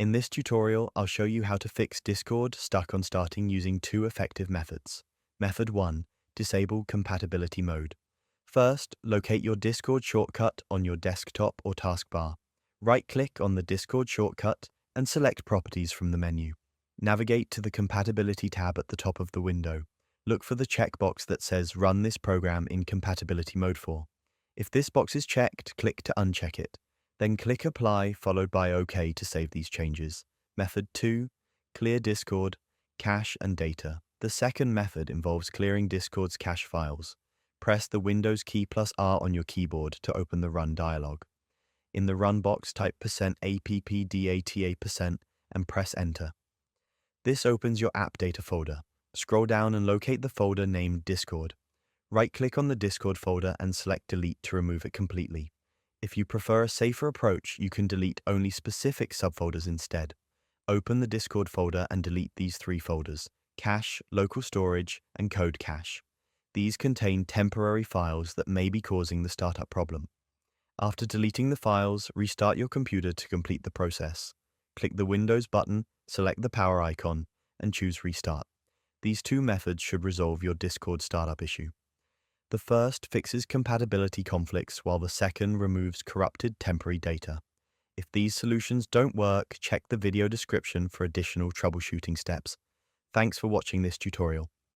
In this tutorial, I'll show you how to fix Discord stuck on starting using two effective methods. Method 1. Disable compatibility mode. First, locate your Discord shortcut on your desktop or taskbar. Right-click on the Discord shortcut and select Properties from the menu. Navigate to the Compatibility tab at the top of the window. Look for the checkbox that says Run this program in compatibility mode for. If this box is checked, click to uncheck it. Then click Apply followed by OK to save these changes. Method 2. Clear Discord, cache and data. The second method involves clearing Discord's cache files. Press the Windows key plus R on your keyboard to open the Run dialog. In the Run box, type %appdata% and press Enter. This opens your app data folder. Scroll down and locate the folder named Discord. Right-click on the Discord folder and select Delete to remove it completely. If you prefer a safer approach, you can delete only specific subfolders instead. Open the Discord folder and delete these three folders: cache, local storage, and code cache. These contain temporary files that may be causing the startup problem. After deleting the files, restart your computer to complete the process. Click the Windows button, select the power icon, and choose Restart. These two methods should resolve your Discord startup issue. The first fixes compatibility conflicts while the second removes corrupted temporary data. If these solutions don't work, check the video description for additional troubleshooting steps. Thanks for watching this tutorial.